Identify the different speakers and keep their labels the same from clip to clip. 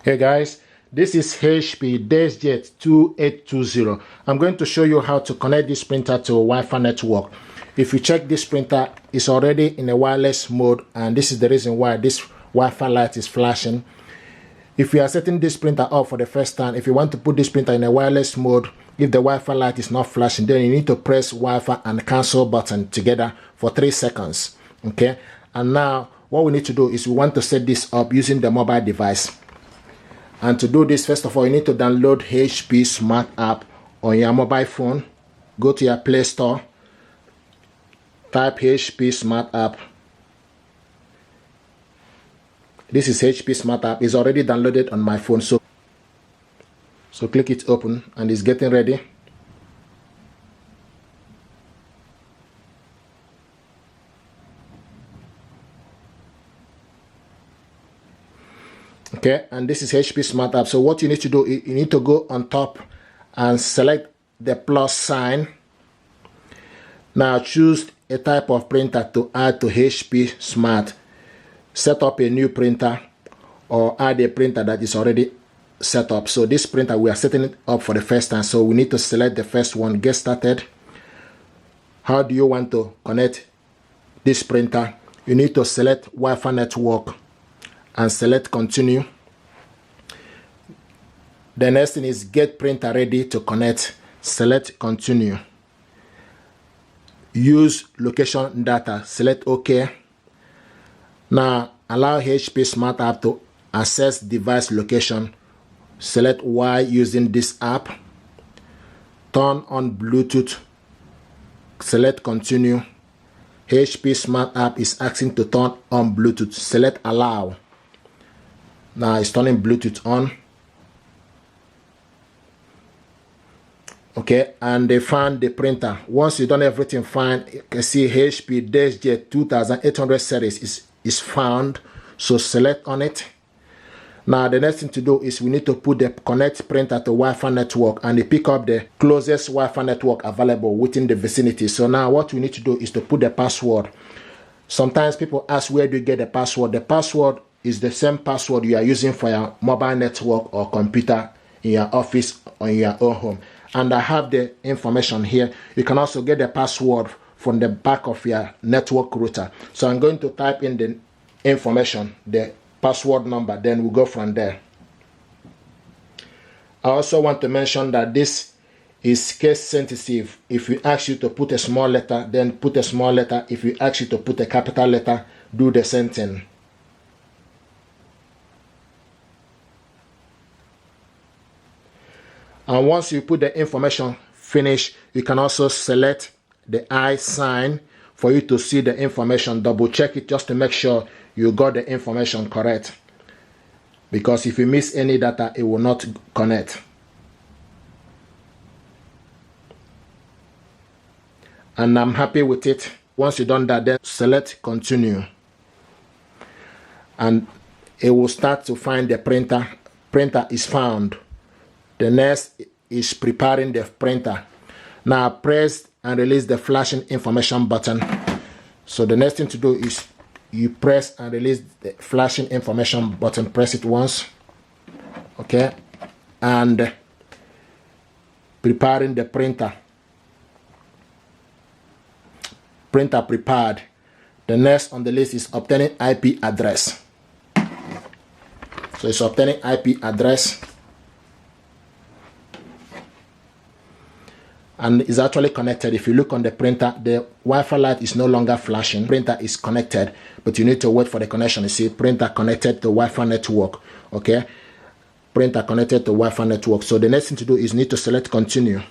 Speaker 1: Hey guys, this is HP Deskjet 2820. I'm going to show you how to connect this printer to a Wi-Fi network. If you check this printer, it's already in a wireless mode, and this is the reason why this Wi-Fi light is flashing. If you are setting this printer up for the first time, if you want to put this printer in a wireless mode, if the Wi-Fi light is not flashing, then you need to press Wi-Fi and cancel button together for 3 seconds. Okay, and now what we need to do is we want to set this up using the mobile device. And to do this, first of all, you need to download HP Smart App on your mobile phone. Go to your Play Store, type HP Smart App. This is HP Smart App. It's already downloaded on my phone, so click it open, and it's getting ready. Okay, and this is HP Smart App. So what you need to do, you need to go on top and select the plus sign. Now choose a type of printer to add to HP Smart. Set up a new printer or add a printer that is already set up. So this printer, we are setting it up for the first time. So we need to select the first one, get started. How do you want to connect this printer? You need to select Wi-Fi network and select continue. The next thing is get printer ready to connect. Select continue. Use location data. Select OK. Now allow HP Smart App to access device location. Select Y using this app. Turn on Bluetooth. Select continue. HP Smart App is asking to turn on Bluetooth. Select allow. Now it's turning Bluetooth on. Okay, and they found the printer. Once you've done everything fine, you can see HP Deskjet 2800 series is found. So select on it. Now the next thing to do is we need to put the connect printer to Wi-Fi network, and they pick up the closest Wi-Fi network available within the vicinity. So now what we need to do is to put the password. Sometimes people ask, where do you get the password? The password is the same password you are using for your mobile network or computer in your office or in your own home. And I have the information here. You can also get the password from the back of your network router. So I'm going to type in the information, the password number, then we'll go from there. I also want to mention that this is case sensitive. If we ask you to put a small letter, then put a small letter. If we ask you to put a capital letter, do the same thing. And once you put the information finish, you can also select the I sign for you to see the information. Double check it just to make sure you got the information correct. Because if you miss any data, it will not connect. And I'm happy with it. Once you've done that, then select continue. And it will start to find the printer. Printer is found. The next is preparing the printer. Now press and release the flashing information button. So the next thing to do is you press and release the flashing information button. Press it once. Okay. And preparing the printer. Printer prepared. The next on the list is obtaining IP address. So it's obtaining IP address. And is actually connected. If you look on the printer, the Wi-Fi light is no longer flashing. Printer is connected, but you need to wait for the connection. You see, printer connected to Wi-Fi network. Okay, printer connected to Wi-Fi network. So the next thing to do is need to select continue.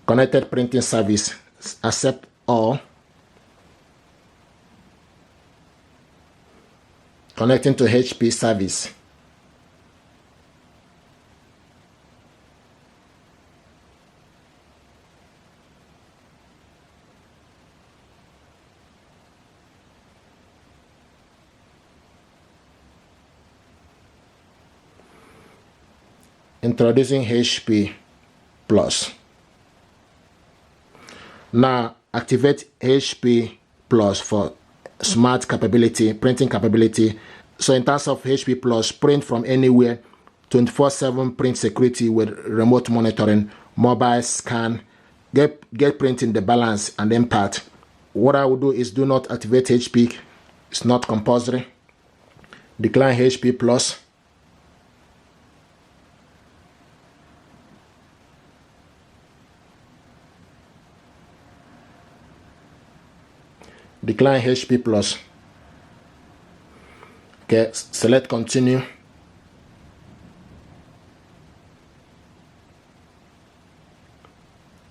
Speaker 1: Connected printing service, accept all. Connecting to HP service. Introducing HP Plus. Now activate HP Plus for smart capability, printing capability. So in terms of HP Plus, print from anywhere, 24/7 print security with remote monitoring, mobile scan, get printing the balance and impact. What I will do is do not activate HP. It's not compulsory. Decline HP Plus. Decline HP Plus. Okay, select continue.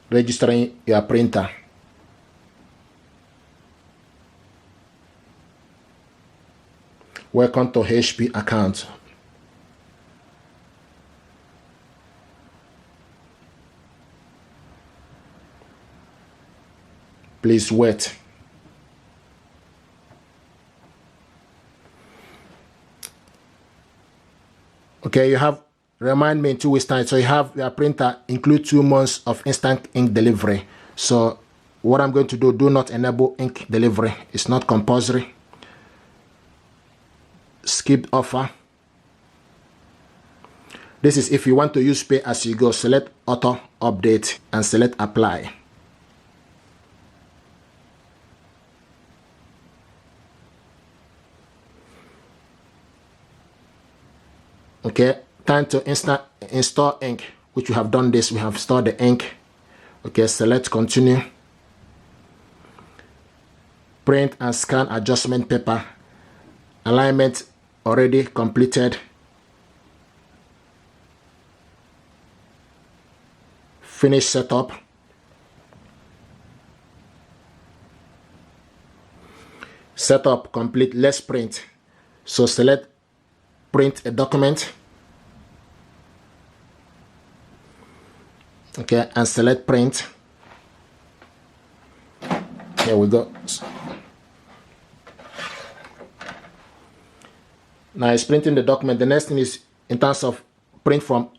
Speaker 1: Registering your printer. Welcome to HP account. Please wait. Okay, you have, remind me in 2 weeks time. So you have your printer include 2 months of instant ink delivery. So what I'm going to do not enable ink delivery. It's not compulsory. Skip offer. This is if you want to use pay as you go. Select auto update and select apply. Okay, time to install ink, which we have done this. We have stored the ink. Okay, select continue. Print and scan adjustment paper. Alignment already completed. Finish setup. Setup complete. Let's print. So select print a document. Okay, and select print. Here we go. Now it's printing the document. The next thing is in terms of print from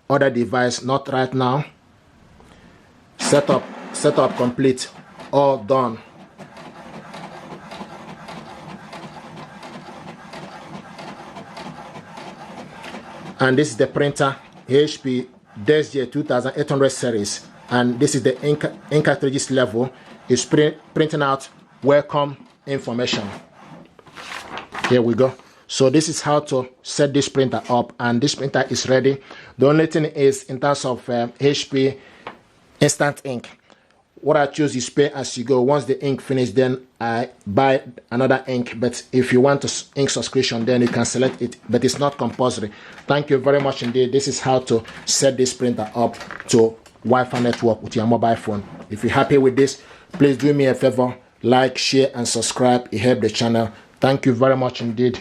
Speaker 1: other device, not right now. Setup complete, all done. And this is the printer, HP Deskjet 2800 series, and this is the ink cartridges level. It's printing out welcome information. Here we go. So this is how to set this printer up, and this printer is ready. The only thing is in terms of HP instant ink, what I choose is pay as you go. Once the ink finishes, then I buy another ink. But if you want to ink subscription, then you can select it, but it's not compulsory. Thank you very much indeed. This is how to set this printer up to Wi-Fi network with your mobile phone. If you're happy with this, please do me a favor, like, share and subscribe. It helps the channel. Thank you very much indeed.